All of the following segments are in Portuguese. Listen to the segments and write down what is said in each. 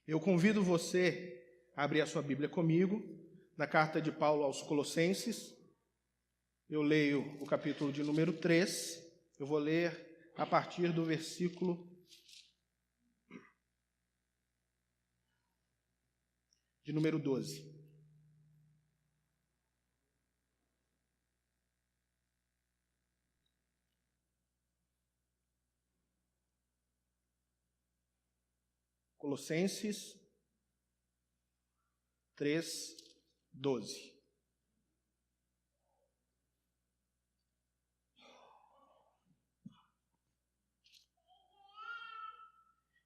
Eu convido você a abrir a sua Bíblia comigo, na carta de Paulo aos Colossenses. Eu leio o capítulo de número 3, eu vou ler a partir do versículo de número 12. Colossenses 3, 12.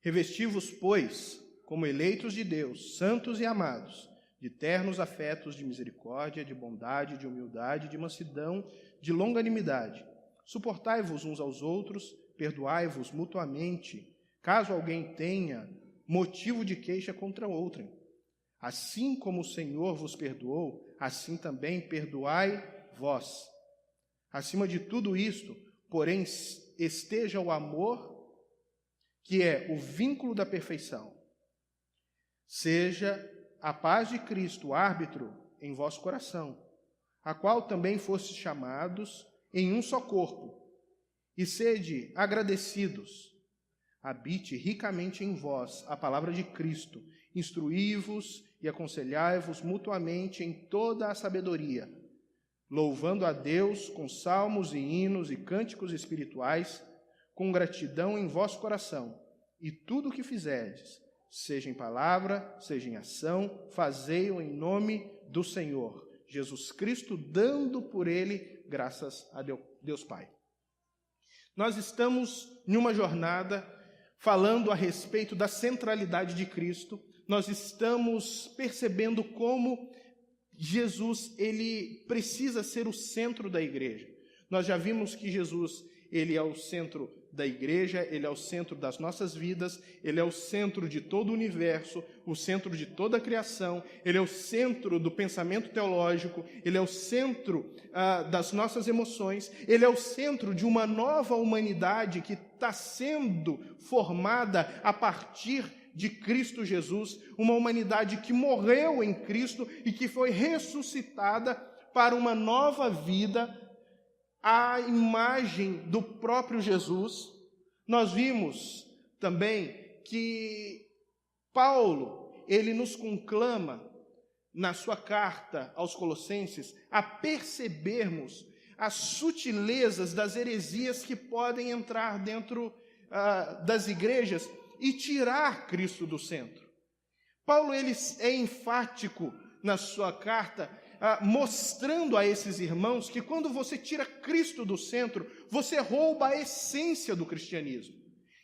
Revesti-vos, pois, como eleitos de Deus, santos e amados, de ternos afetos de misericórdia, de bondade, de humildade, de mansidão, de longanimidade. Suportai-vos uns aos outros, perdoai-vos mutuamente, caso alguém tenha motivo de queixa contra outrem. Assim como o Senhor vos perdoou, assim também perdoai vós. Acima de tudo isto, porém, esteja o amor, que é o vínculo da perfeição. Seja a paz de Cristo árbitro em vosso coração, a qual também fostes chamados em um só corpo, e sede agradecidos. Habite ricamente em vós a palavra de Cristo, instruí-vos e aconselhai-vos mutuamente em toda a sabedoria, louvando a Deus com salmos e hinos e cânticos espirituais, com gratidão em vosso coração, e tudo o que fizerdes, seja em palavra, seja em ação, fazei-o em nome do Senhor Jesus Cristo, dando por ele graças a Deus Pai. Nós estamos em uma jornada falando a respeito da centralidade de Cristo. Nós estamos percebendo como Jesus, ele precisa ser o centro da igreja. Nós já vimos que Jesus, ele é o centro da igreja, ele é o centro das nossas vidas, ele é o centro de todo o universo, o centro de toda a criação, ele é o centro do pensamento teológico, ele é o centro das nossas emoções, ele é o centro de uma nova humanidade que está sendo formada a partir de Cristo Jesus, uma humanidade que morreu em Cristo e que foi ressuscitada para uma nova vida, a imagem do próprio Jesus. Nós vimos também que Paulo, ele nos conclama na sua carta aos Colossenses a percebermos as sutilezas das heresias que podem entrar dentro das igrejas e tirar Cristo do centro. Paulo, ele é enfático na sua carta, mostrando a esses irmãos que quando você tira Cristo do centro, você rouba a essência do cristianismo.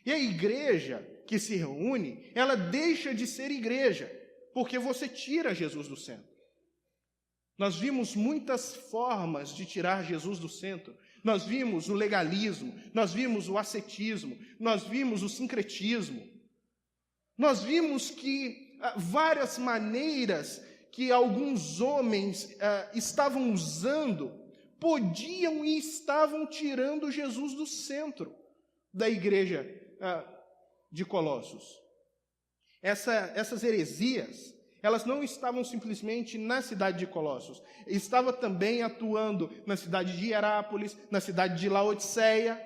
E a igreja que se reúne, ela deixa de ser igreja, porque você tira Jesus do centro. Nós vimos muitas formas de tirar Jesus do centro. Nós vimos o legalismo, nós vimos o ascetismo, nós vimos o sincretismo. Nós vimos que várias maneiras que alguns homens estavam usando, podiam e estavam tirando Jesus do centro da igreja de Colossos. Essas heresias, elas não estavam simplesmente na cidade de Colossos, estava também atuando na cidade de Hierápolis, na cidade de Laodiceia,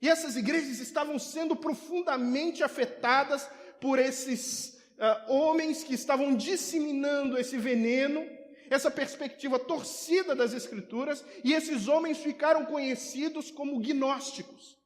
e essas igrejas estavam sendo profundamente afetadas por esses homens que estavam disseminando esse veneno, essa perspectiva torcida das Escrituras, e esses homens ficaram conhecidos como gnósticos.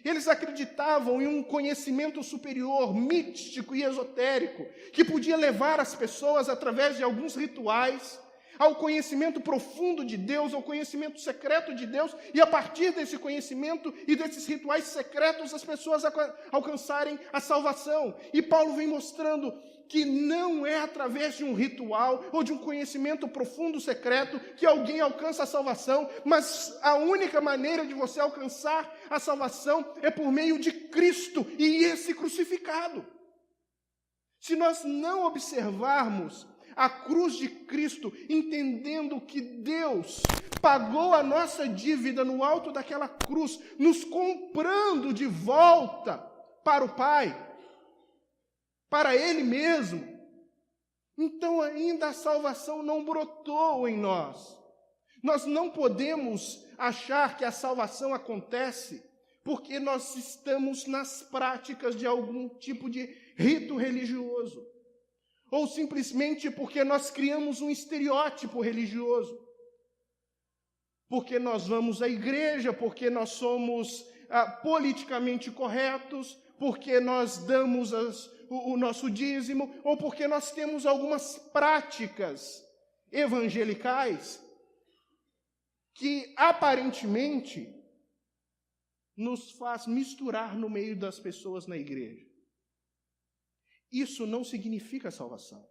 Eles acreditavam em um conhecimento superior, místico e esotérico, que podia levar as pessoas, através de alguns rituais, ao conhecimento profundo de Deus, ao conhecimento secreto de Deus, e a partir desse conhecimento e desses rituais secretos, as pessoas alcançarem a salvação. E Paulo vem mostrando que não é através de um ritual ou de um conhecimento profundo, secreto, que alguém alcança a salvação, mas a única maneira de você alcançar a salvação é por meio de Cristo e esse crucificado. Se nós não observarmos a cruz de Cristo, entendendo que Deus pagou a nossa dívida no alto daquela cruz, nos comprando de volta para o Pai, para ele mesmo, então ainda a salvação não brotou em nós. Nós não podemos achar que a salvação acontece porque nós estamos nas práticas de algum tipo de rito religioso, ou simplesmente porque nós criamos um estereótipo religioso, porque nós vamos à igreja, porque nós somos politicamente corretos, porque nós damos o nosso dízimo, ou porque nós temos algumas práticas evangelicais que aparentemente nos faz misturar no meio das pessoas na igreja. Isso não significa salvação.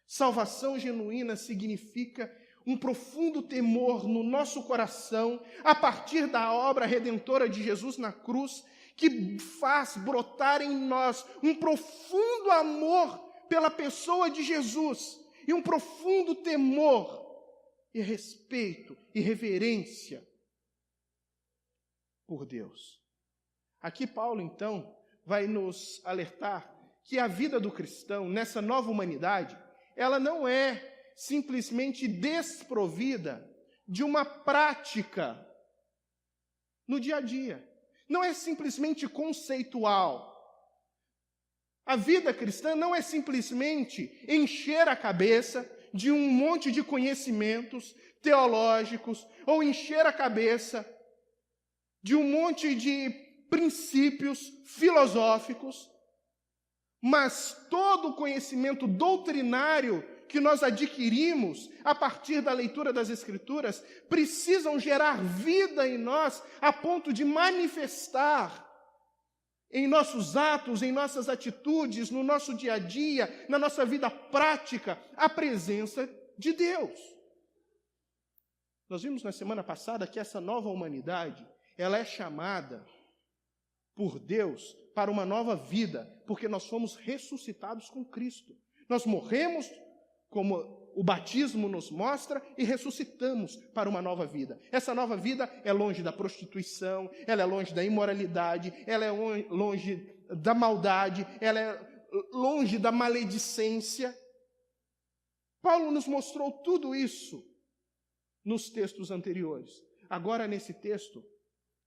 Salvação genuína significa um profundo temor no nosso coração, a partir da obra redentora de Jesus na cruz, que faz brotar em nós um profundo amor pela pessoa de Jesus e um profundo temor e respeito e reverência por Deus. Aqui Paulo, então, vai nos alertar que a vida do cristão, nessa nova humanidade, ela não é simplesmente desprovida de uma prática no dia a dia. Não é simplesmente conceitual. A vida cristã não é simplesmente encher a cabeça de um monte de conhecimentos teológicos, ou encher a cabeça de um monte de princípios filosóficos, mas todo o conhecimento doutrinário que nós adquirimos a partir da leitura das Escrituras precisam gerar vida em nós a ponto de manifestar em nossos atos, em nossas atitudes, no nosso dia a dia, na nossa vida prática, a presença de Deus. Nós vimos na semana passada que essa nova humanidade, ela é chamada por Deus para uma nova vida, porque nós fomos ressuscitados com Cristo. Nós morremos, como o batismo nos mostra, e ressuscitamos para uma nova vida. Essa nova vida é longe da prostituição, ela é longe da imoralidade, ela é longe da maldade, ela é longe da maledicência. Paulo nos mostrou tudo isso nos textos anteriores. Agora, nesse texto,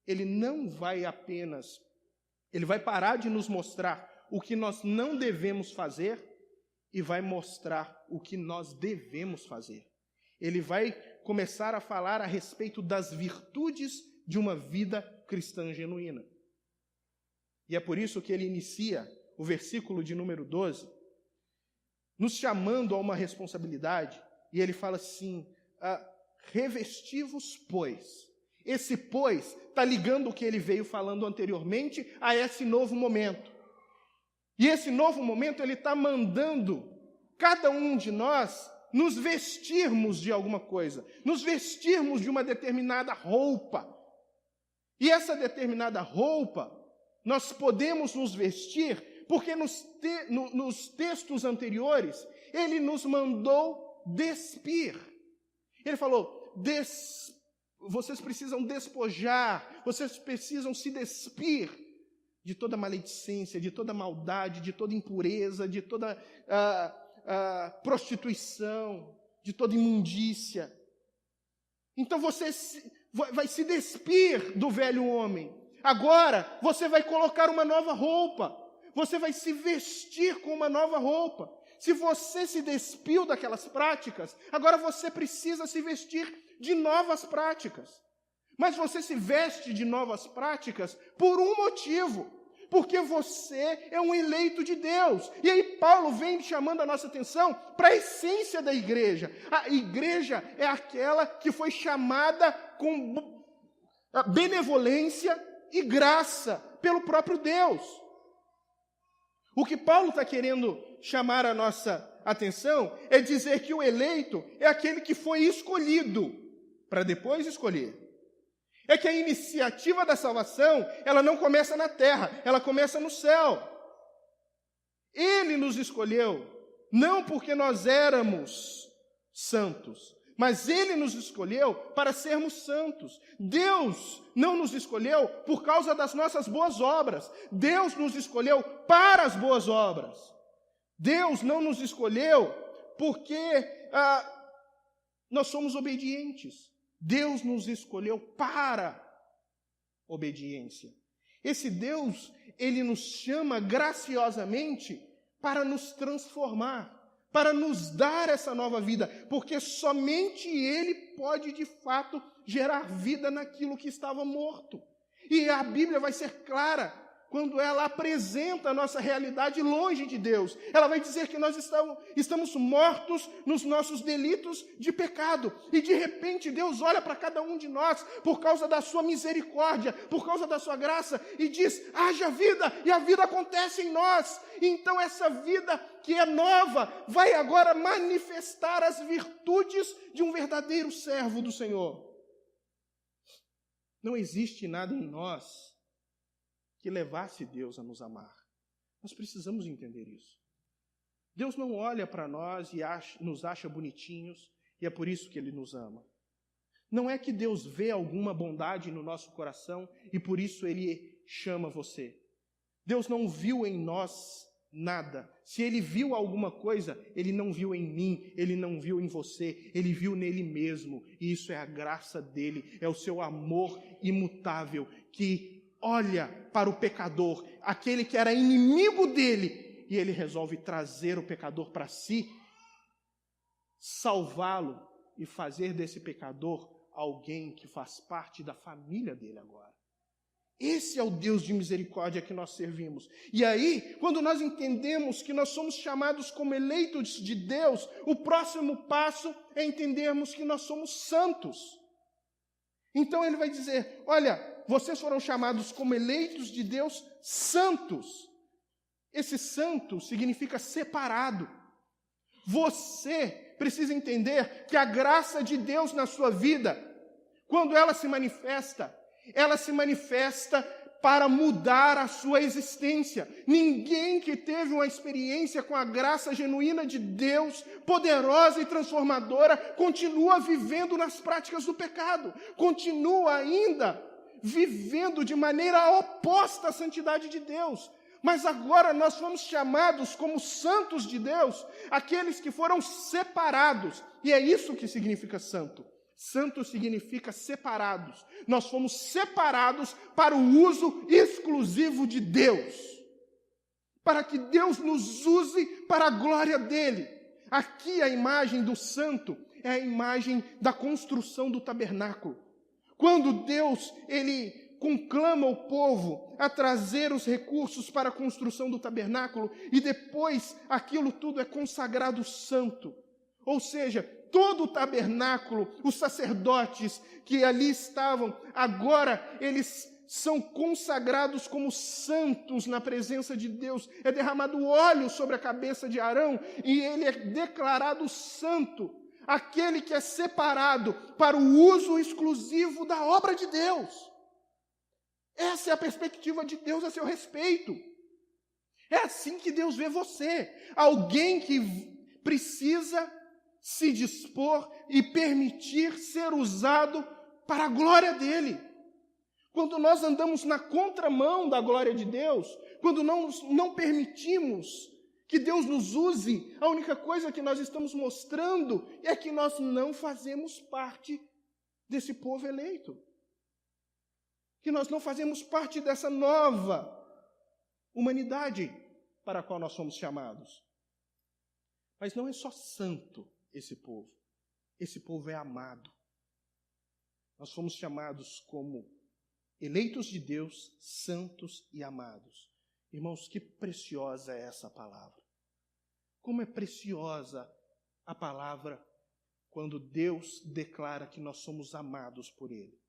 ele não vai apenas, ele vai parar de nos mostrar o que nós não devemos fazer e vai mostrar o que nós devemos fazer. Ele vai começar a falar a respeito das virtudes de uma vida cristã genuína. E é por isso que ele inicia o versículo de número 12, nos chamando a uma responsabilidade, e ele fala assim, revesti-vos, pois. Esse pois está ligando o que ele veio falando anteriormente a esse novo momento. E esse novo momento ele está mandando cada um de nós nos vestirmos de alguma coisa, nos vestirmos de uma determinada roupa. E essa determinada roupa, nós podemos nos vestir porque nos textos anteriores ele nos mandou despir. Ele falou, vocês precisam despojar, vocês precisam se despir de toda maledicência, de toda maldade, de toda impureza, de toda prostituição, de toda imundícia. Então você vai se despir do velho homem. Agora você vai colocar uma nova roupa. Você vai se vestir com uma nova roupa. Se você se despiu daquelas práticas, agora você precisa se vestir de novas práticas. Mas você se veste de novas práticas por um motivo, porque você é um eleito de Deus. E aí Paulo vem chamando a nossa atenção para a essência da igreja. A igreja é aquela que foi chamada com benevolência e graça pelo próprio Deus. O que Paulo está querendo chamar a nossa atenção é dizer que o eleito é aquele que foi escolhido para depois escolher. É que a iniciativa da salvação, ela não começa na terra, ela começa no céu. Ele nos escolheu, não porque nós éramos santos, mas Ele nos escolheu para sermos santos. Deus não nos escolheu por causa das nossas boas obras. Deus nos escolheu para as boas obras. Deus não nos escolheu porque nós somos obedientes. Deus nos escolheu para obediência. Esse Deus, Ele nos chama graciosamente para nos transformar, para nos dar essa nova vida, porque somente Ele pode, de fato, gerar vida naquilo que estava morto. E a Bíblia vai ser clara quando ela apresenta a nossa realidade longe de Deus. Ela vai dizer que nós estamos mortos nos nossos delitos de pecado. E de repente Deus olha para cada um de nós por causa da sua misericórdia, por causa da sua graça, e diz: haja vida, e a vida acontece em nós. Então essa vida que é nova vai agora manifestar as virtudes de um verdadeiro servo do Senhor. Não existe nada em nós que levasse Deus a nos amar. Nós precisamos entender isso. Deus não olha para nós e nos acha bonitinhos, e é por isso que Ele nos ama. Não é que Deus vê alguma bondade no nosso coração e por isso Ele chama você. Deus não viu em nós nada. Se Ele viu alguma coisa, Ele não viu em mim, Ele não viu em você, Ele viu nele mesmo. E isso é a graça dEle, é o seu amor imutável, que olha para o pecador, aquele que era inimigo dele, e Ele resolve trazer o pecador para si, salvá-lo e fazer desse pecador alguém que faz parte da família dele agora. Esse é o Deus de misericórdia que nós servimos. E aí, quando nós entendemos que nós somos chamados como eleitos de Deus, o próximo passo é entendermos que nós somos santos. Então Ele vai dizer: olha, vocês foram chamados como eleitos de Deus santos. Esse santo significa separado. Você precisa entender que a graça de Deus na sua vida, quando ela se manifesta para mudar a sua existência. Ninguém que teve uma experiência com a graça genuína de Deus, poderosa e transformadora, continua vivendo nas práticas do pecado, continua ainda vivendo de maneira oposta à santidade de Deus. Mas agora nós fomos chamados como santos de Deus, aqueles que foram separados. E é isso que significa santo. Santo significa separados. Nós fomos separados para o uso exclusivo de Deus. Para que Deus nos use para a glória dele. Aqui a imagem do santo é a imagem da construção do tabernáculo. Quando Deus, ele conclama o povo a trazer os recursos para a construção do tabernáculo, e depois aquilo tudo é consagrado santo. Ou seja, todo o tabernáculo, os sacerdotes que ali estavam, agora eles são consagrados como santos na presença de Deus. É derramado óleo sobre a cabeça de Arão e ele é declarado santo, aquele que é separado para o uso exclusivo da obra de Deus. Essa é a perspectiva de Deus a seu respeito. É assim que Deus vê você, alguém que precisa se dispor e permitir ser usado para a glória dele. Quando nós andamos na contramão da glória de Deus, quando não permitimos que Deus nos use, a única coisa que nós estamos mostrando é que nós não fazemos parte desse povo eleito. Que nós não fazemos parte dessa nova humanidade para a qual nós somos chamados. Mas não é só santo esse povo. Esse povo é amado. Nós fomos chamados como eleitos de Deus, santos e amados. Irmãos, que preciosa é essa palavra. Como é preciosa a palavra quando Deus declara que nós somos amados por Ele.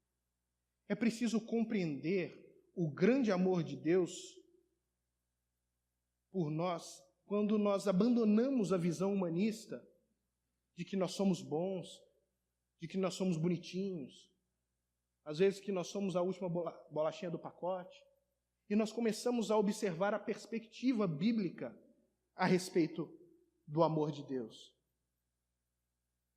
É preciso compreender o grande amor de Deus por nós quando nós abandonamos a visão humanista de que nós somos bons, de que nós somos bonitinhos, às vezes que nós somos a última bolachinha do pacote, e nós começamos a observar a perspectiva bíblica a respeito do amor de Deus.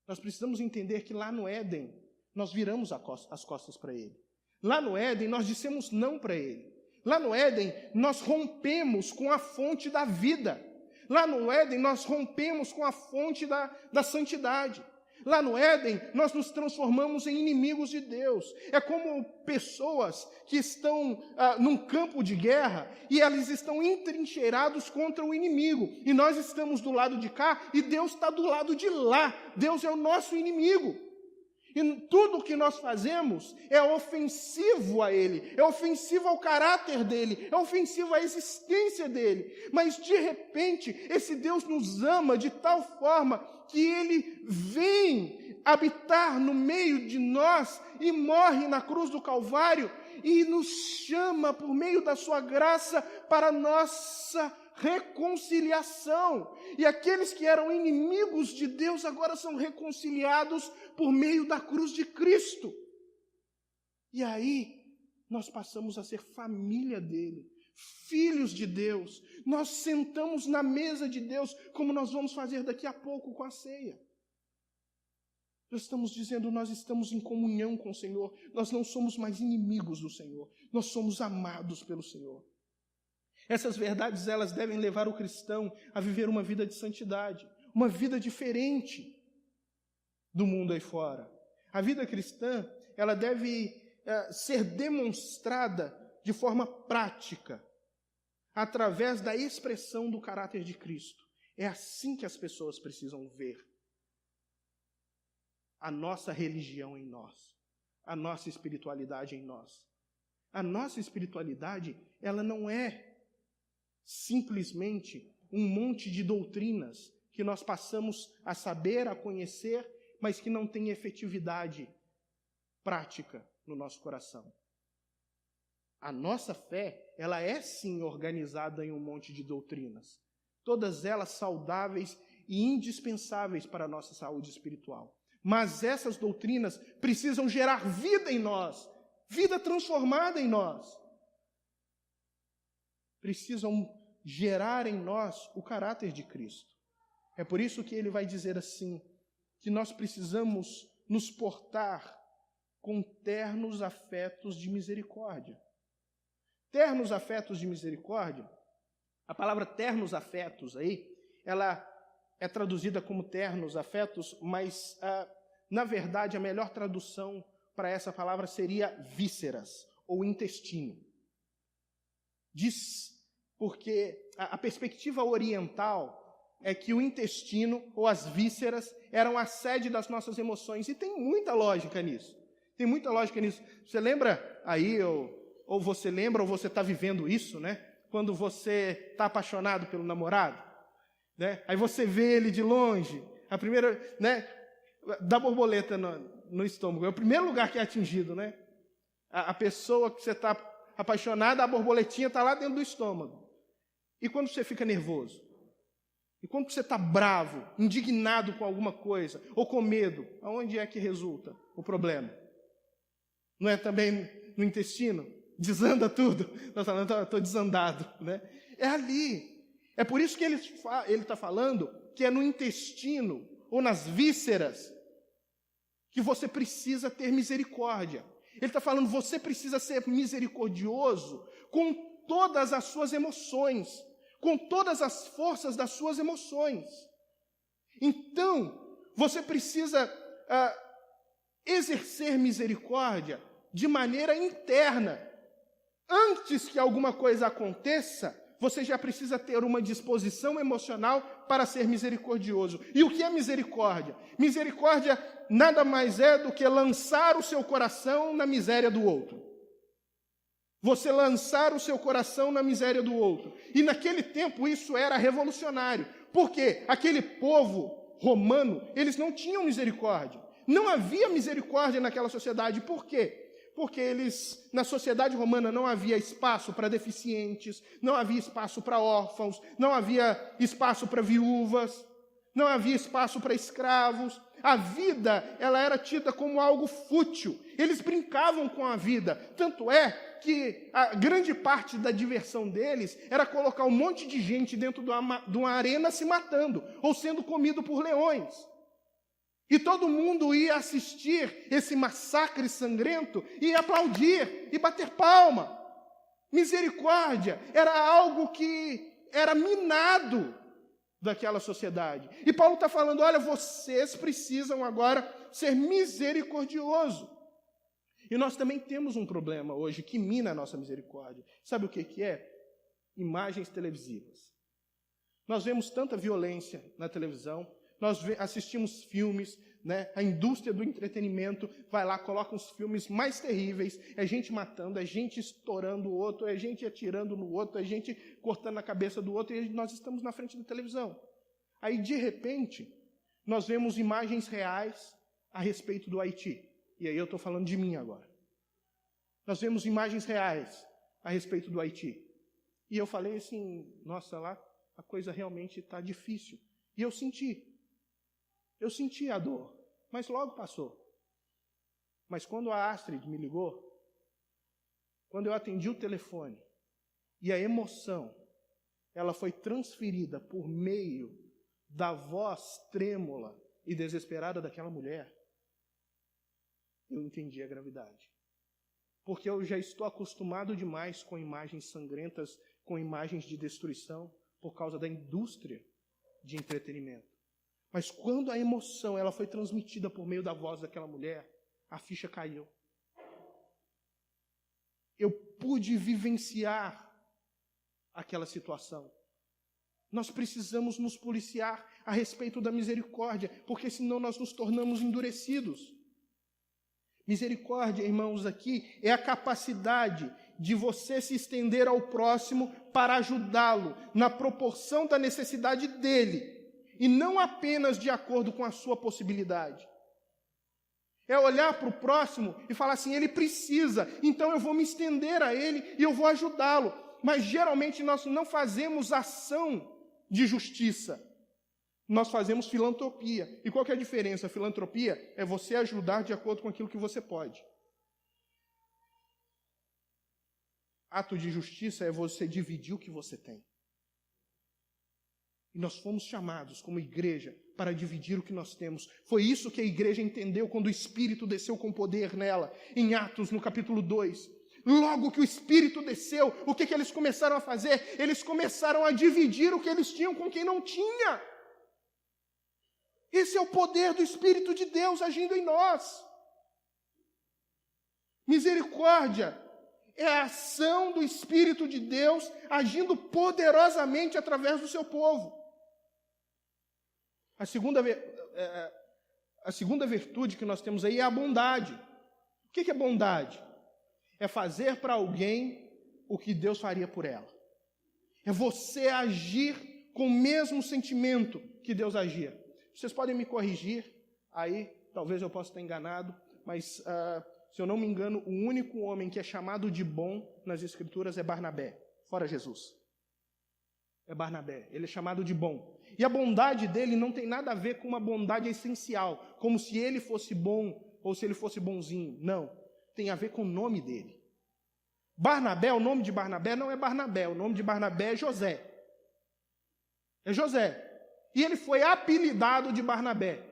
Nós precisamos entender que lá no Éden, nós viramos as costas para Ele. Lá no Éden, nós dissemos não para Ele. Lá no Éden, nós rompemos com a fonte da vida. Lá no Éden, nós rompemos com a fonte da santidade. Lá no Éden, nós nos transformamos em inimigos de Deus. É como pessoas que estão num campo de guerra e eles estão entrincheirados contra o inimigo. E nós estamos do lado de cá e Deus está do lado de lá. Deus é o nosso inimigo. E tudo o que nós fazemos é ofensivo a Ele, é ofensivo ao caráter dEle, é ofensivo à existência dEle. Mas, de repente, esse Deus nos ama de tal forma que Ele vem habitar no meio de nós e morre na cruz do Calvário e nos chama, por meio da sua graça, para a nossa reconciliação. E aqueles que eram inimigos de Deus agora são reconciliados por meio da cruz de Cristo. E aí nós passamos a ser família dele, filhos de Deus. Nós sentamos na mesa de Deus, como nós vamos fazer daqui a pouco com a ceia. Nós estamos dizendo, nós estamos em comunhão com o Senhor. Nós não somos mais inimigos do Senhor. Nós somos amados pelo Senhor. Essas verdades, elas devem levar o cristão a viver uma vida de santidade, uma vida diferente do mundo aí fora. A vida cristã, ela deve ser demonstrada de forma prática, através da expressão do caráter de Cristo. É assim que as pessoas precisam ver a nossa religião em nós, a nossa espiritualidade em nós. A nossa espiritualidade, ela não é simplesmente um monte de doutrinas que nós passamos a saber, a conhecer, mas que não tem efetividade prática no nosso coração. A nossa fé, ela é sim organizada em um monte de doutrinas, todas elas saudáveis e indispensáveis para a nossa saúde espiritual. Mas essas doutrinas precisam gerar vida em nós, vida transformada em nós. Precisam gerar em nós o caráter de Cristo. É por isso que ele vai dizer assim, que nós precisamos nos portar com ternos afetos de misericórdia. Ternos afetos de misericórdia, a palavra ternos afetos aí, ela é traduzida como ternos afetos, mas na verdade a melhor tradução para essa palavra seria vísceras ou intestino. Diz porque a perspectiva oriental é que o intestino ou as vísceras eram a sede das nossas emoções. E tem muita lógica nisso. Tem muita lógica nisso. Você lembra aí, ou você lembra, ou você está vivendo isso, né? Quando você está apaixonado pelo namorado, né? Aí você vê ele de longe, a primeira, né? Dá borboleta no estômago. É o primeiro lugar que é atingido, né? A pessoa que você está apaixonada, a borboletinha está lá dentro do estômago. E quando você fica nervoso? E quando você está bravo, indignado com alguma coisa, ou com medo, aonde é que resulta o problema? Não é também no intestino? Desanda tudo. Nós falamos, estou desandado, né? É ali. É por isso que ele está falando que é no intestino, ou nas vísceras, que você precisa ter misericórdia. Ele está falando, você precisa ser misericordioso com todas as suas emoções, com todas as forças das suas emoções. Então, você precisa exercer misericórdia de maneira interna. Antes que alguma coisa aconteça, você já precisa ter uma disposição emocional para ser misericordioso. E o que é misericórdia? Misericórdia nada mais é do que lançar o seu coração na miséria do outro. Você lançar o seu coração na miséria do outro. E naquele tempo isso era revolucionário. Por quê? Aquele povo romano, eles não tinham misericórdia. Não havia misericórdia naquela sociedade. Por quê? Porque na sociedade romana não havia espaço para deficientes, não havia espaço para órfãos, não havia espaço para viúvas, não havia espaço para escravos. A vida, ela era tida como algo fútil. Eles brincavam com a vida. Tanto é que a grande parte da diversão deles era colocar um monte de gente dentro de uma arena se matando, ou sendo comido por leões. E todo mundo ia assistir esse massacre sangrento e aplaudir e bater palma. Misericórdia era algo que era minado daquela sociedade. E Paulo está falando, olha, vocês precisam agora ser misericordiosos. E nós também temos um problema hoje que mina a nossa misericórdia. Sabe o que é? Imagens televisivas. Nós vemos tanta violência na televisão, nós assistimos filmes, né? A indústria do entretenimento vai lá, coloca os filmes mais terríveis, é gente matando, é gente estourando o outro, é gente atirando no outro, é gente cortando a cabeça do outro, e nós estamos na frente da televisão. Aí, de repente, nós vemos imagens reais a respeito do Haiti. E aí eu estou falando de mim agora. Nós vemos imagens reais a respeito do Haiti. E eu falei assim, nossa, lá a coisa realmente está difícil. E eu senti a dor, mas logo passou. Mas quando a Astrid me ligou, quando eu atendi o telefone, e a emoção, ela foi transferida por meio da voz trêmula e desesperada daquela mulher, eu entendi a gravidade. Porque eu já estou acostumado demais com imagens sangrentas, com imagens de destruição, por causa da indústria de entretenimento. Mas quando a emoção ela foi transmitida por meio da voz daquela mulher, a ficha caiu. Eu pude vivenciar aquela situação. Nós precisamos nos policiar a respeito da misericórdia, porque senão nós nos tornamos endurecidos. Misericórdia, irmãos, aqui é a capacidade de você se estender ao próximo para ajudá-lo na proporção da necessidade dele, e não apenas de acordo com a sua possibilidade. É olhar para o próximo e falar assim, ele precisa, então eu vou me estender a ele e eu vou ajudá-lo. Mas geralmente nós não fazemos ação de justiça. Nós fazemos filantropia. E qual que é a diferença? A filantropia é você ajudar de acordo com aquilo que você pode. Ato de justiça é você dividir o que você tem. E nós fomos chamados como igreja para dividir o que nós temos. Foi isso que a igreja entendeu quando o Espírito desceu com poder nela, em Atos, no capítulo 2. Logo que o Espírito desceu, o que eles começaram a fazer? Eles começaram a dividir o que eles tinham com quem não tinha. Esse é o poder do Espírito de Deus agindo em nós. Misericórdia é a ação do Espírito de Deus agindo poderosamente através do seu povo. A segunda virtude que nós temos aí é a bondade. O que é bondade? É fazer para alguém o que Deus faria por ela. É você agir com o mesmo sentimento que Deus agia. Vocês podem me corrigir, aí talvez eu possa estar enganado, mas se eu não me engano, o único homem que é chamado de bom nas Escrituras é Barnabé, fora Jesus. É Barnabé, ele é chamado de bom. E a bondade dele não tem nada a ver com uma bondade essencial, como se ele fosse bom ou se ele fosse bonzinho. Não, tem a ver com o nome dele. Barnabé, o nome de Barnabé não é Barnabé, o nome de Barnabé é José. É José. E ele foi apelidado de Barnabé.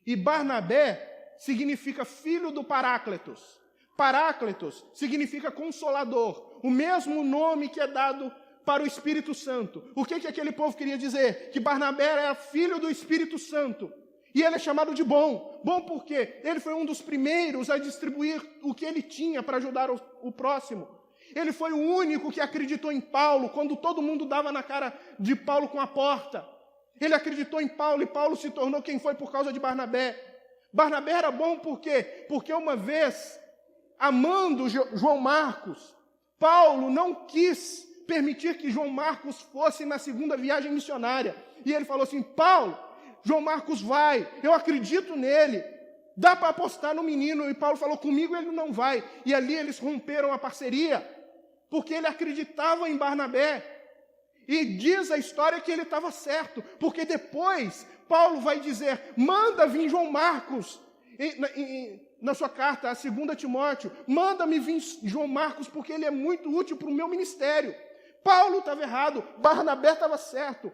E Barnabé significa filho do Paráclitos. Paráclitos significa consolador. O mesmo nome que é dado para o Espírito Santo. O que aquele povo queria dizer? Que Barnabé era filho do Espírito Santo. E ele é chamado de bom. Bom por quê? Ele foi um dos primeiros a distribuir o que ele tinha para ajudar o próximo. Ele foi o único que acreditou em Paulo quando todo mundo dava na cara de Paulo com a porta. Ele acreditou em Paulo e Paulo se tornou quem foi por causa de Barnabé. Barnabé era bom por quê? Porque uma vez, amando João Marcos, Paulo não quis permitir que João Marcos fosse na segunda viagem missionária. E ele falou assim, Paulo, João Marcos vai, eu acredito nele, dá para apostar no menino. E Paulo falou, comigo ele não vai. E ali eles romperam a parceria, porque ele acreditava em Barnabé. E diz a história que ele estava certo, porque depois Paulo vai dizer, manda vir João Marcos, na sua carta, a 2 Timóteo, manda-me vir João Marcos, porque ele é muito útil para o meu ministério. Paulo estava errado, Barnabé estava certo.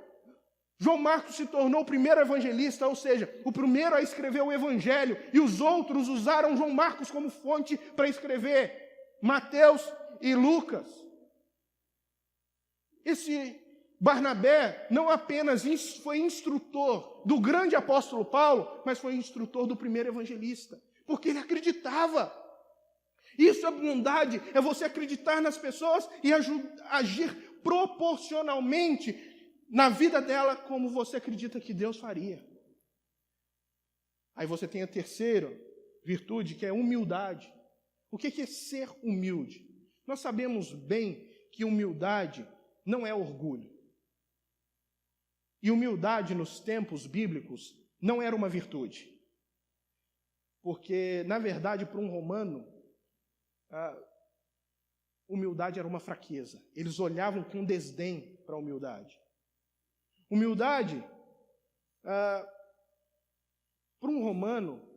João Marcos se tornou o primeiro evangelista, ou seja, o primeiro a escrever o evangelho, e os outros usaram João Marcos como fonte para escrever Mateus e Lucas. Barnabé não apenas foi instrutor do grande apóstolo Paulo, mas foi instrutor do primeiro evangelista, porque ele acreditava. Isso é bondade, é você acreditar nas pessoas e agir proporcionalmente na vida dela como você acredita que Deus faria. Aí você tem a terceira virtude, que é humildade. O que é ser humilde? Nós sabemos bem que humildade não é orgulho. E humildade nos tempos bíblicos não era uma virtude. Porque, na verdade, para um romano, humildade era uma fraqueza. Eles olhavam com desdém para a humildade. Humildade, para um romano,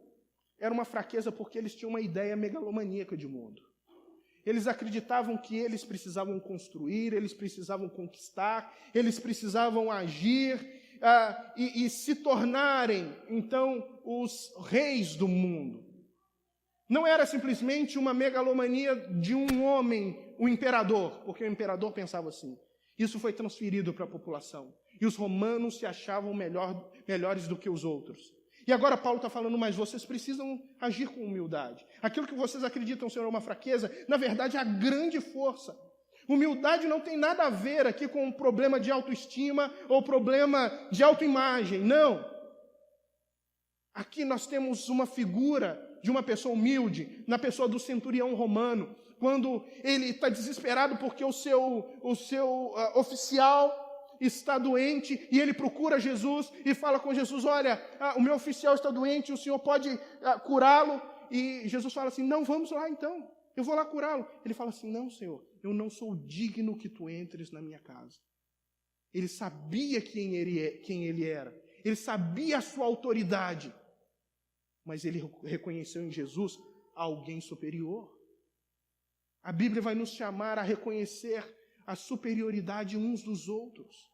era uma fraqueza porque eles tinham uma ideia megalomaníaca de mundo. Eles acreditavam que eles precisavam construir, eles precisavam conquistar, eles precisavam agir e se tornarem, então, os reis do mundo. Não era simplesmente uma megalomania de um homem, o imperador, porque o imperador pensava assim. Isso foi transferido para a população. E os romanos se achavam melhores do que os outros. E agora Paulo está falando, mas vocês precisam agir com humildade. Aquilo que vocês acreditam ser uma fraqueza, na verdade é a grande força. Humildade não tem nada a ver aqui com um problema de autoestima ou problema de autoimagem, não. Aqui nós temos uma figura de uma pessoa humilde, na pessoa do centurião romano, quando ele está desesperado porque o seu oficial está doente, e ele procura Jesus e fala com Jesus, olha, o meu oficial está doente, o senhor pode curá-lo? E Jesus fala assim, não, vamos lá então, eu vou lá curá-lo. Ele fala assim, não, Senhor, eu não sou digno que tu entres na minha casa. Ele sabia quem ele era, ele sabia a sua autoridade, mas ele reconheceu em Jesus alguém superior. A Bíblia vai nos chamar a reconhecer a superioridade uns dos outros,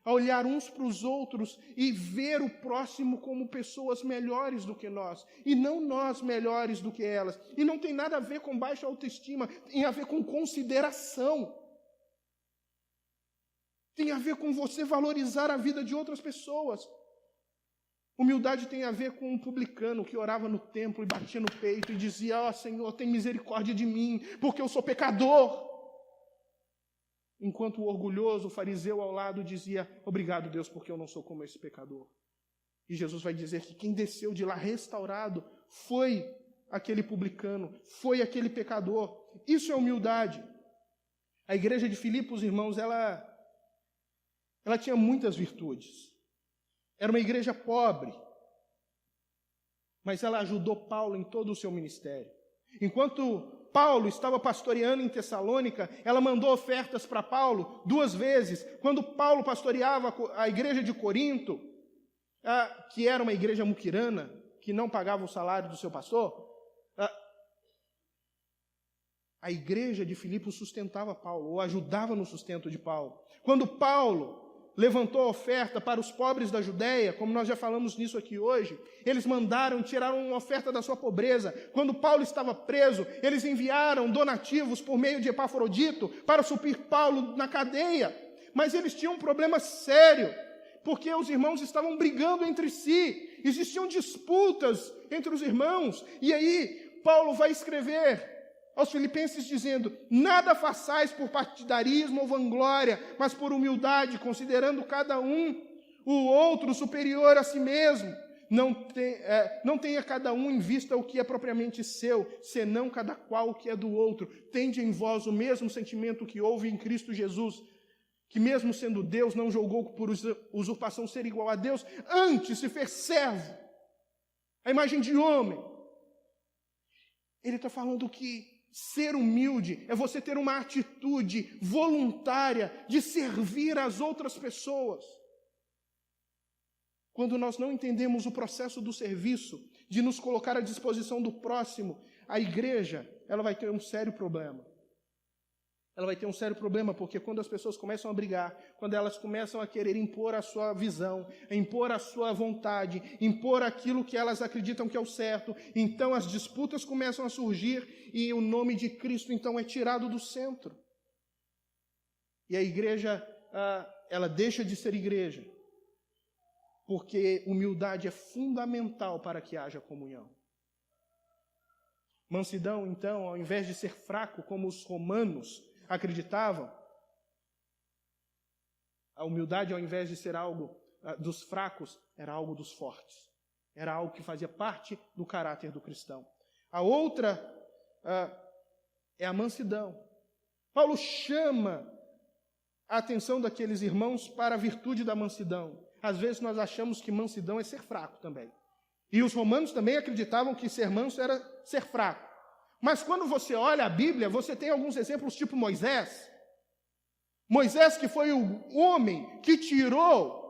a olhar uns para os outros e ver o próximo como pessoas melhores do que nós, e não nós melhores do que elas. E não tem nada a ver com baixa autoestima, tem a ver com consideração. Tem a ver com você valorizar a vida de outras pessoas. Humildade tem a ver com um publicano que orava no templo e batia no peito e dizia, ó Senhor, tem misericórdia de mim, porque eu sou pecador. Enquanto o orgulhoso, o fariseu ao lado dizia, obrigado Deus, porque eu não sou como esse pecador. E Jesus vai dizer que quem desceu de lá restaurado foi aquele publicano, foi aquele pecador. Isso é humildade. A igreja de Filipos, irmãos, ela tinha muitas virtudes. Era uma igreja pobre, mas ela ajudou Paulo em todo o seu ministério. Enquanto Paulo estava pastoreando em Tessalônica, ela mandou ofertas para Paulo 2 vezes. Quando Paulo pastoreava a igreja de Corinto, que era uma igreja muquirana, que não pagava o salário do seu pastor, a igreja de Filipos sustentava Paulo, ou ajudava no sustento de Paulo. Quando Paulo levantou a oferta para os pobres da Judéia, como nós já falamos nisso aqui hoje, eles tiraram uma oferta da sua pobreza. Quando Paulo estava preso, eles enviaram donativos por meio de Epafrodito para suprir Paulo na cadeia. Mas eles tinham um problema sério, porque os irmãos estavam brigando entre si, existiam disputas entre os irmãos, e aí Paulo vai escrever aos filipenses dizendo, nada façais por partidarismo ou vanglória, mas por humildade, considerando cada um o outro superior a si mesmo. Não tenha cada um em vista o que é propriamente seu, senão cada qual o que é do outro. Tende em vós o mesmo sentimento que houve em Cristo Jesus, que mesmo sendo Deus, não julgou por usurpação ser igual a Deus, antes se fez servo, a imagem de homem. Ele está falando que ser humilde é você ter uma atitude voluntária de servir as outras pessoas. Quando nós não entendemos o processo do serviço, de nos colocar à disposição do próximo, a igreja, ela vai ter um sério problema. Ela vai ter um sério problema, porque quando as pessoas começam a brigar, quando elas começam a querer impor a sua visão, impor a sua vontade, impor aquilo que elas acreditam que é o certo, então as disputas começam a surgir e o nome de Cristo então é tirado do centro. E a igreja, ela deixa de ser igreja, porque humildade é fundamental para que haja comunhão. Mansidão, então, ao invés de ser fraco, como os romanos acreditavam, a humildade, ao invés de ser algo dos fracos, era algo dos fortes. Era algo que fazia parte do caráter do cristão. A outra é a mansidão. Paulo chama a atenção daqueles irmãos para a virtude da mansidão. Às vezes nós achamos que mansidão é ser fraco também. E os romanos também acreditavam que ser manso era ser fraco. Mas quando você olha a Bíblia, você tem alguns exemplos tipo Moisés. Moisés, que foi o homem que tirou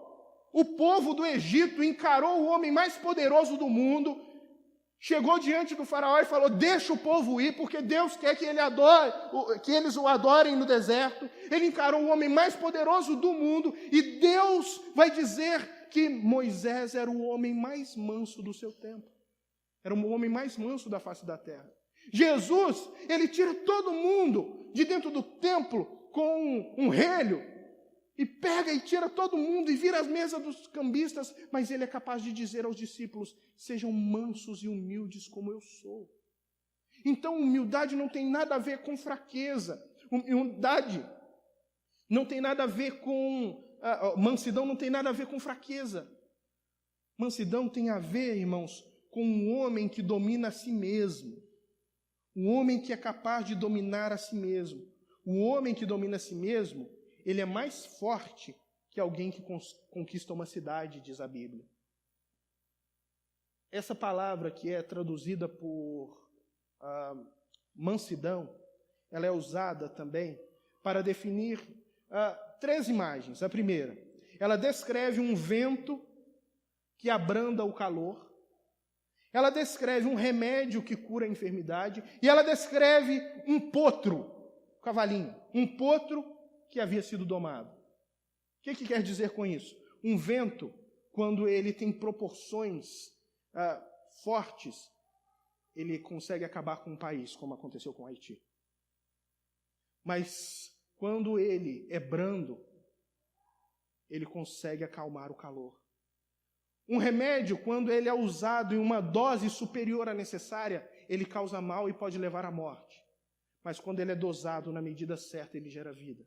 o povo do Egito, encarou o homem mais poderoso do mundo, chegou diante do faraó e falou: deixa o povo ir, porque Deus quer que eles o adorem no deserto. Ele encarou o homem mais poderoso do mundo, e Deus vai dizer que Moisés era o homem mais manso do seu tempo. Era o homem mais manso da face da terra. Jesus, ele tira todo mundo de dentro do templo com um relho, e pega e tira todo mundo e vira as mesas dos cambistas, mas ele é capaz de dizer aos discípulos: sejam mansos e humildes como eu sou. Então, humildade não tem nada a ver com fraqueza. Humildade não tem nada a ver com... mansidão não tem nada a ver com fraqueza. Mansidão tem a ver, irmãos, com um homem que domina a si mesmo. Um homem que é capaz de dominar a si mesmo. O homem que domina a si mesmo, ele é mais forte que alguém que conquista uma cidade, diz a Bíblia. Essa palavra que é traduzida por mansidão, ela é usada também para definir 3 imagens. A primeira, ela descreve um vento que abranda o calor. Ela descreve um remédio que cura a enfermidade. E ela descreve um potro, cavalinho, um potro que havia sido domado. O que quer dizer com isso? Um vento, quando ele tem proporções fortes, ele consegue acabar com um país, como aconteceu com o Haiti. Mas quando ele é brando, ele consegue acalmar o calor. Um remédio, quando ele é usado em uma dose superior à necessária, ele causa mal e pode levar à morte. Mas quando ele é dosado na medida certa, ele gera vida.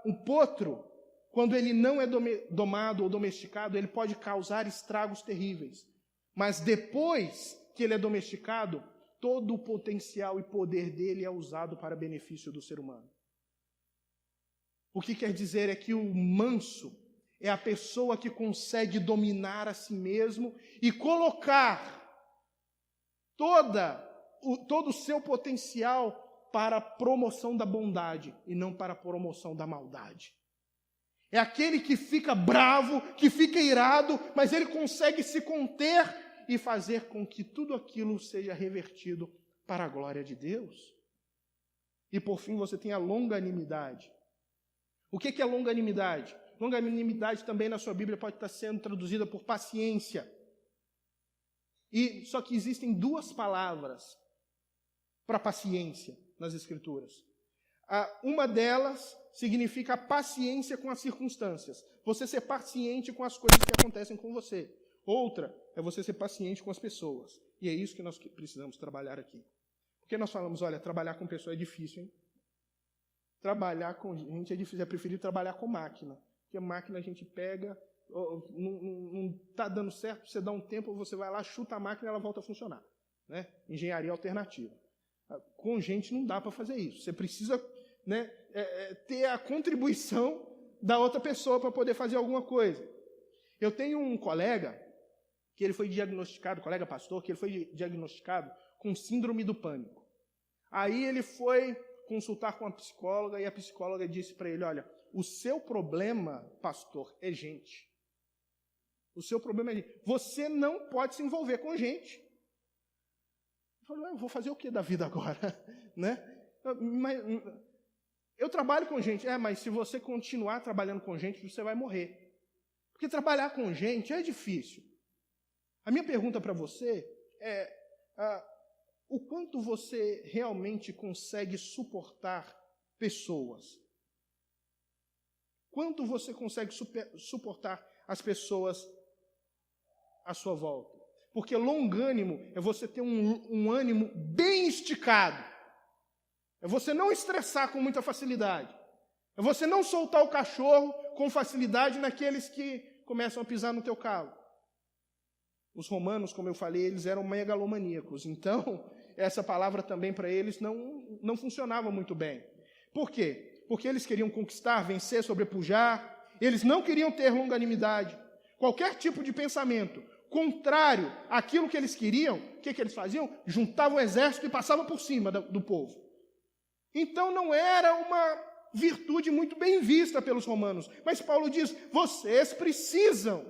Um potro, quando ele não é domado ou domesticado, ele pode causar estragos terríveis. Mas depois que ele é domesticado, todo o potencial e poder dele é usado para benefício do ser humano. O que quer dizer é que o manso é a pessoa que consegue dominar a si mesmo e colocar todo o seu potencial para a promoção da bondade e não para a promoção da maldade. É aquele que fica bravo, que fica irado, mas ele consegue se conter e fazer com que tudo aquilo seja revertido para a glória de Deus. E por fim você tem a longanimidade. O que é longanimidade? Longanimidade também na sua Bíblia pode estar sendo traduzida por paciência. Só que existem 2 palavras para paciência nas Escrituras. Uma delas significa paciência com as circunstâncias. Você ser paciente com as coisas que acontecem com você. Outra é você ser paciente com as pessoas. E é isso que nós precisamos trabalhar aqui. Porque nós falamos, olha, trabalhar com pessoa é difícil, hein? Trabalhar com gente é difícil. É preferível trabalhar com máquina. Porque a máquina a gente pega, não está dando certo, você dá um tempo, você vai lá, chuta a máquina e ela volta a funcionar. Né? Engenharia alternativa. Com gente não dá para fazer isso. Você precisa, né, ter a contribuição da outra pessoa para poder fazer alguma coisa. Eu tenho um colega que ele foi diagnosticado, colega pastor, que ele foi diagnosticado com síndrome do pânico. Aí ele foi consultar com a psicóloga e a psicóloga disse para ele, olha, o seu problema, pastor, é gente. O seu problema é gente. Você não pode se envolver com gente. Eu falei, eu vou fazer o que da vida agora? Né? Eu trabalho com gente. Mas se você continuar trabalhando com gente, você vai morrer. Porque trabalhar com gente é difícil. A minha pergunta para você é, o quanto você realmente consegue suportar pessoas? Quanto você consegue suportar as pessoas à sua volta? Porque longânimo é você ter um ânimo bem esticado. É você não estressar com muita facilidade. É você não soltar o cachorro com facilidade naqueles que começam a pisar no teu calo. Os romanos, como eu falei, eles eram megalomaníacos. Então, essa palavra também para eles não funcionava muito bem. Por quê? Porque eles queriam conquistar, vencer, sobrepujar. Eles não queriam ter longanimidade. Qualquer tipo de pensamento contrário àquilo que eles queriam, o que eles faziam? Juntavam o exército e passavam por cima do povo. Então não era uma virtude muito bem vista pelos romanos. Mas Paulo diz, vocês precisam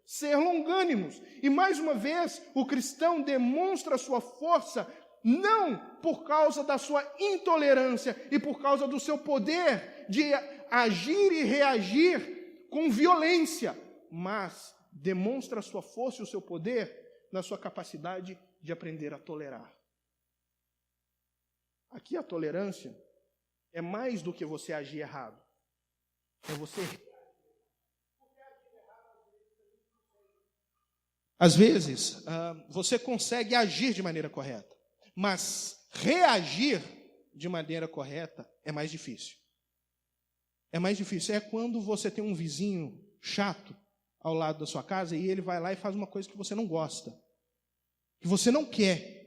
ser longânimos. E mais uma vez, o cristão demonstra sua força não por causa da sua intolerância e por causa do seu poder de agir e reagir com violência, mas demonstra a sua força e o seu poder na sua capacidade de aprender a tolerar. Aqui a tolerância é mais do que você agir errado. É você... Às vezes, você consegue agir de maneira correta, mas reagir de maneira correta é mais difícil. É mais difícil. É quando você tem um vizinho chato ao lado da sua casa e ele vai lá e faz uma coisa que você não gosta, que você não quer.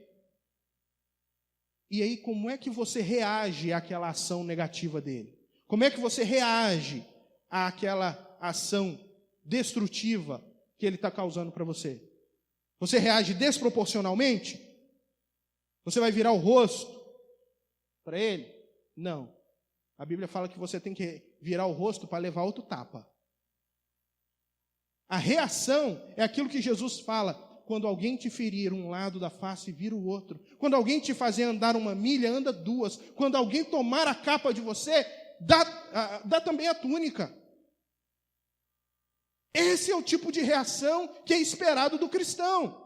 E aí, como é que você reage àquela ação negativa dele? Como é que você reage àquela ação destrutiva que ele está causando para você? Você reage desproporcionalmente? Você vai virar o rosto para ele? Não. A Bíblia fala que você tem que virar o rosto para levar outro tapa. A reação é aquilo que Jesus fala. Quando alguém te ferir um lado da face, vira o outro. Quando alguém te fazer andar 1 milha, anda 2. Quando alguém tomar a capa de você, dá também a túnica. Esse é o tipo de reação que é esperado do cristão.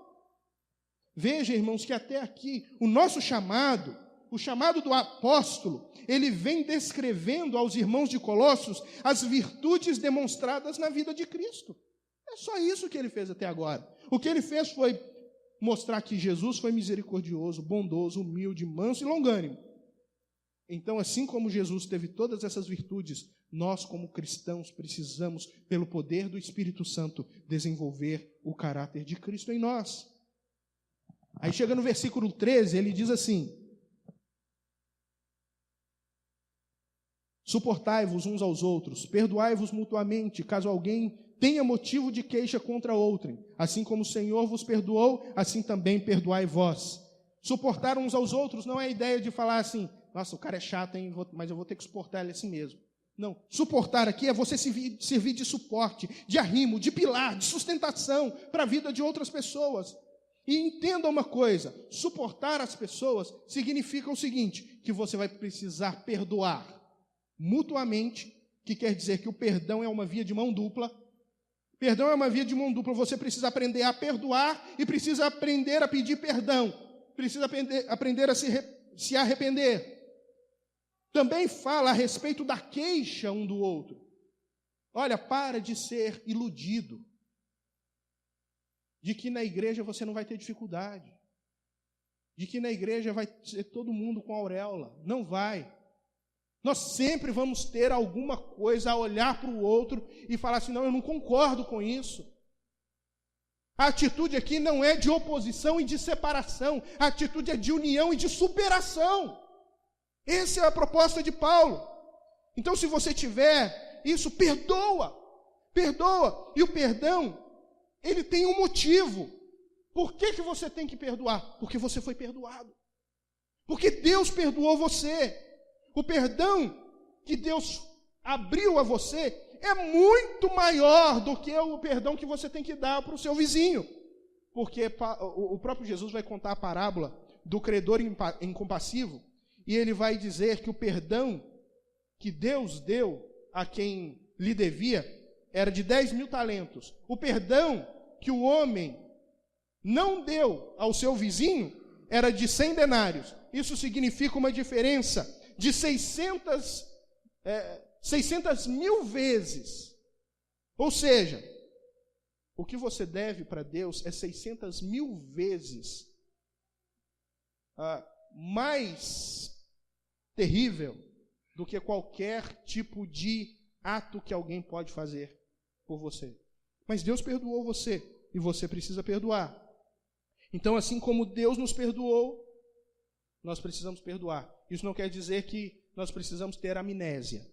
Veja, irmãos, que até aqui o nosso chamado, o chamado do apóstolo, ele vem descrevendo aos irmãos de Colossos as virtudes demonstradas na vida de Cristo. É só isso que ele fez até agora. O que ele fez foi mostrar que Jesus foi misericordioso, bondoso, humilde, manso e longânimo. Então, assim como Jesus teve todas essas virtudes, nós, como cristãos, precisamos, pelo poder do Espírito Santo, desenvolver o caráter de Cristo em nós. Aí chega no versículo 13, ele diz assim: suportai-vos uns aos outros, perdoai-vos mutuamente, caso alguém tenha motivo de queixa contra outrem. Assim como o Senhor vos perdoou, assim também perdoai vós. Suportar uns aos outros não é a ideia de falar assim, nossa, o cara é chato, hein, mas eu vou ter que suportar ele assim mesmo. Não, suportar aqui é você servir de suporte, de arrimo, de pilar, de sustentação para a vida de outras pessoas. E entenda uma coisa, suportar as pessoas significa o seguinte, que você vai precisar perdoar mutuamente, que quer dizer que o perdão é uma via de mão dupla. Perdão é uma via de mão dupla, você precisa aprender a perdoar e precisa aprender a pedir perdão, precisa aprender a se arrepender. Também fala a respeito da queixa um do outro. Olha, para de ser iludido de que na igreja você não vai ter dificuldade, de que na igreja vai ser todo mundo com auréola. Não vai. Nós sempre vamos ter alguma coisa a olhar para o outro e falar assim, não, eu não concordo com isso. A atitude aqui não é de oposição e de separação, a atitude é de união e de superação. Essa é a proposta de Paulo. Então, se você tiver isso, perdoa. E o perdão, ele tem um motivo. Por que você tem que perdoar? Porque você foi perdoado. Porque Deus perdoou você. O perdão que Deus abriu a você é muito maior do que o perdão que você tem que dar para o seu vizinho. Porque o próprio Jesus vai contar a parábola do credor incompassivo, e ele vai dizer que o perdão que Deus deu a quem lhe devia era de 10.000 talentos. O perdão que o homem não deu ao seu vizinho era de 100 denários. Isso significa uma diferença de 600 600.000 vezes. Ou seja, o que você deve para Deus é 600.000 vezes mais terrível do que qualquer tipo de ato que alguém pode fazer por você. Mas Deus perdoou você e você precisa perdoar. Então, assim como Deus nos perdoou, nós precisamos perdoar. Isso não quer dizer que nós precisamos ter amnésia.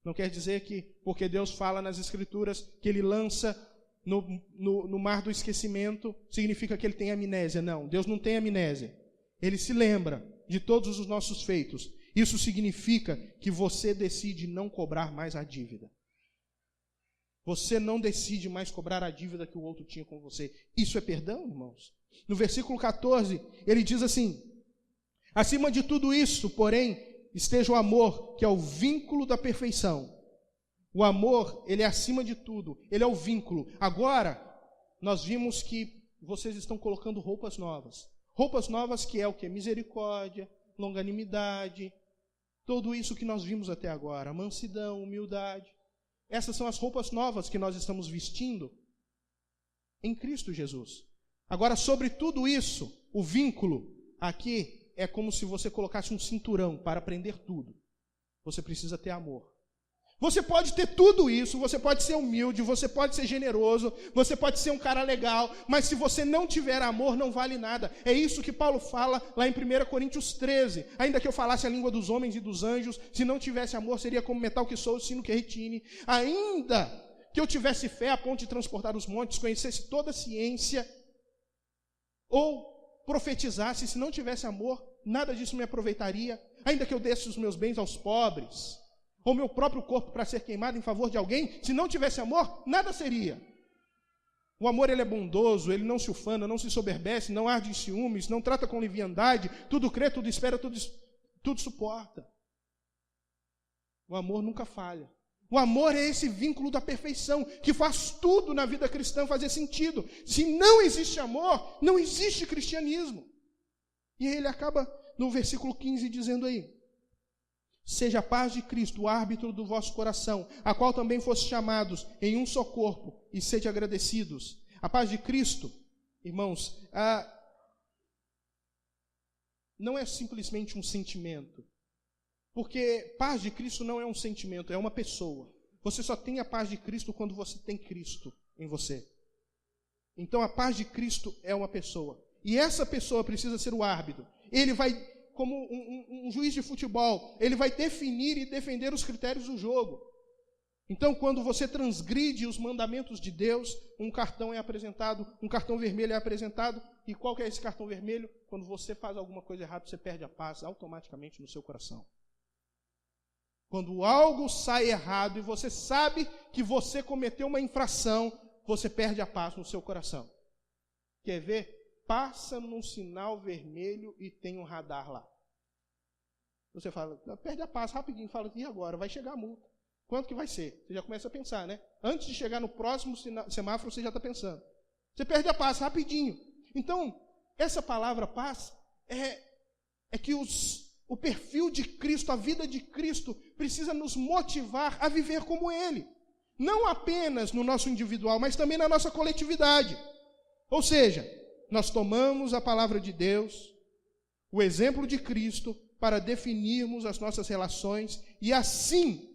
Não quer dizer que, porque Deus fala nas Escrituras que Ele lança no mar do esquecimento, significa que Ele tem amnésia. Não, Deus não tem amnésia. Ele se lembra de todos os nossos feitos. Isso significa que você decide não cobrar mais a dívida. Você não decide mais cobrar a dívida que o outro tinha com você. Isso é perdão, irmãos? No versículo 14, ele diz assim: acima de tudo isso, porém, esteja o amor, que é o vínculo da perfeição. O amor, ele é acima de tudo, ele é o vínculo. Agora, nós vimos que vocês estão colocando roupas novas. Roupas novas que é o quê? Misericórdia, longanimidade, tudo isso que nós vimos até agora, mansidão, humildade. Essas são as roupas novas que nós estamos vestindo em Cristo Jesus. Agora, sobre tudo isso, o vínculo aqui é como se você colocasse um cinturão para prender tudo. Você precisa ter amor. Você pode ter tudo isso, você pode ser humilde, você pode ser generoso, você pode ser um cara legal, mas se você não tiver amor, não vale nada. É isso que Paulo fala lá em 1 Coríntios 13. Ainda que eu falasse a língua dos homens e dos anjos, se não tivesse amor, seria como metal que soa, sino que retine. Ainda que eu tivesse fé a ponto de transportar os montes, conhecesse toda a ciência, ou profetizasse, se não tivesse amor, nada disso me aproveitaria. Ainda que eu desse os meus bens aos pobres, ou meu próprio corpo para ser queimado em favor de alguém, se não tivesse amor, nada seria. O amor, ele é bondoso, ele não se ufana, não se soberbece, não arde em ciúmes, não trata com leviandade, tudo crê, tudo espera, tudo suporta. O amor nunca falha. O amor é esse vínculo da perfeição, que faz tudo na vida cristã fazer sentido. Se não existe amor, não existe cristianismo. E ele acaba no versículo 15 dizendo aí: seja a paz de Cristo o árbitro do vosso coração, a qual também foste chamados em um só corpo, e sede agradecidos. A paz de Cristo, irmãos, não é simplesmente um sentimento. Porque paz de Cristo não é um sentimento, é uma pessoa. Você só tem a paz de Cristo quando você tem Cristo em você. Então a paz de Cristo é uma pessoa. E essa pessoa precisa ser o árbitro. Ele vai, como um juiz de futebol, ele vai definir e defender os critérios do jogo. Então, quando você transgride os mandamentos de Deus, um cartão é apresentado, um cartão vermelho é apresentado. E qual que é esse cartão vermelho? Quando você faz alguma coisa errada, você perde a paz automaticamente no seu coração. Quando algo sai errado e você sabe que você cometeu uma infração, você perde a paz no seu coração. Quer ver? Passa num sinal vermelho e tem um radar lá. Você fala, perde a paz rapidinho, fala, e agora? Vai chegar a multa. Quanto que vai ser? Você já começa a pensar, né? Antes de chegar no próximo semáforo, você já está pensando. Você perde a paz rapidinho. Então, essa palavra paz é que o perfil de Cristo, a vida de Cristo, precisa nos motivar a viver como Ele. Não apenas no nosso individual, mas também na nossa coletividade. Ou seja, nós tomamos a palavra de Deus, o exemplo de Cristo, para definirmos as nossas relações e assim,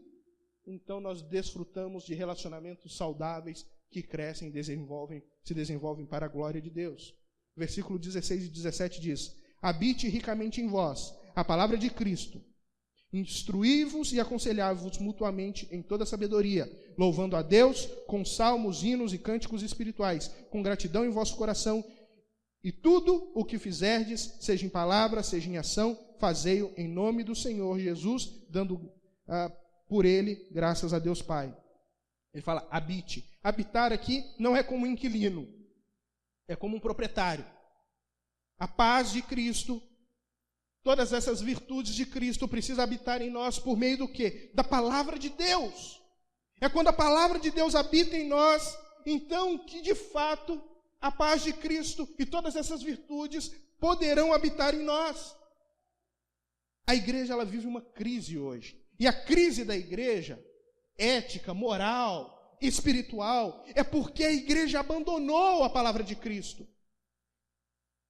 então nós desfrutamos de relacionamentos saudáveis que crescem e se desenvolvem para a glória de Deus. Versículo 16 e 17 diz: habite ricamente em vós a palavra de Cristo, instruí-vos e aconselhai-vos mutuamente em toda sabedoria, louvando a Deus com salmos, hinos e cânticos espirituais, com gratidão em vosso coração, e tudo o que fizerdes, seja em palavra, seja em ação, fazei-o em nome do Senhor Jesus, dando por ele graças a Deus Pai. Ele fala, habite. Habitar aqui não é como um inquilino, é como um proprietário. A paz de Cristo, todas essas virtudes de Cristo precisam habitar em nós por meio do quê? Da palavra de Deus. É quando a palavra de Deus habita em nós, então que de fato a paz de Cristo e todas essas virtudes poderão habitar em nós. A igreja, ela vive uma crise hoje. E a crise da igreja, ética, moral, espiritual, é porque a igreja abandonou a palavra de Cristo.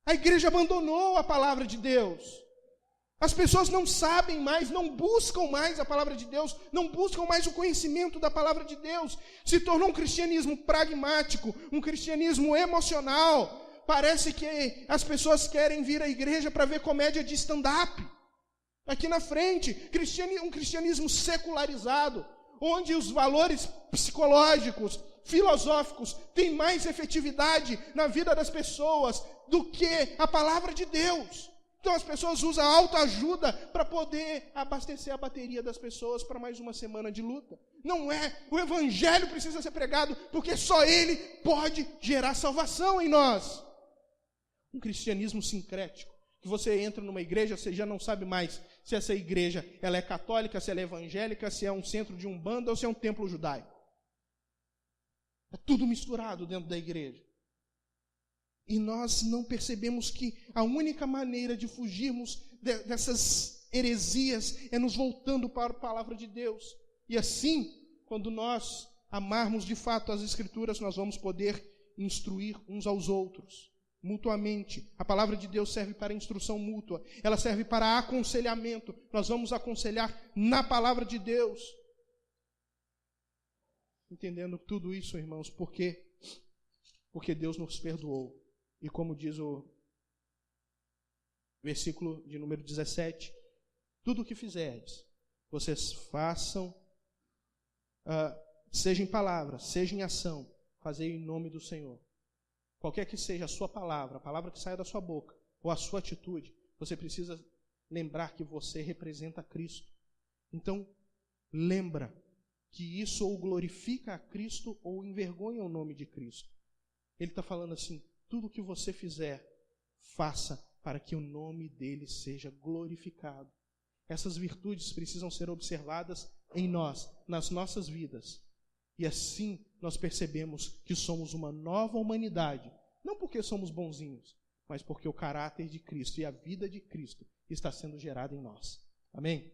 A igreja abandonou a palavra de Deus. As pessoas não sabem mais, não buscam mais a palavra de Deus, não buscam mais o conhecimento da palavra de Deus. Se tornou um cristianismo pragmático, um cristianismo emocional. Parece que as pessoas querem vir à igreja para ver comédia de stand-up. Aqui na frente, um cristianismo secularizado, onde os valores psicológicos, filosóficos, têm mais efetividade na vida das pessoas do que a palavra de Deus. Então as pessoas usam a autoajuda para poder abastecer a bateria das pessoas para mais uma semana de luta. Não é. O evangelho precisa ser pregado porque só ele pode gerar salvação em nós. Um cristianismo sincrético, que você entra numa igreja, você já não sabe mais se essa igreja ela é católica, se ela é evangélica, se é um centro de umbanda ou se é um templo judaico. É tudo misturado dentro da igreja. E nós não percebemos que a única maneira de fugirmos dessas heresias é nos voltando para a palavra de Deus. E assim, quando nós amarmos de fato as Escrituras, nós vamos poder instruir uns aos outros, mutuamente. A palavra de Deus serve para instrução mútua, ela serve para aconselhamento. Nós vamos aconselhar na palavra de Deus. Entendendo tudo isso, irmãos, porque Deus nos perdoou. E como diz o versículo de número 17, tudo o que fizerdes, vocês façam, seja em palavra, seja em ação, fazei em nome do Senhor. Qualquer que seja a sua palavra, a palavra que saia da sua boca, ou a sua atitude, você precisa lembrar que você representa Cristo. Então, lembra que isso ou glorifica a Cristo ou envergonha o nome de Cristo. Ele está falando assim, tudo que você fizer, faça para que o nome dele seja glorificado. Essas virtudes precisam ser observadas em nós, nas nossas vidas. E assim nós percebemos que somos uma nova humanidade, não porque somos bonzinhos, mas porque o caráter de Cristo e a vida de Cristo está sendo gerado em nós. Amém?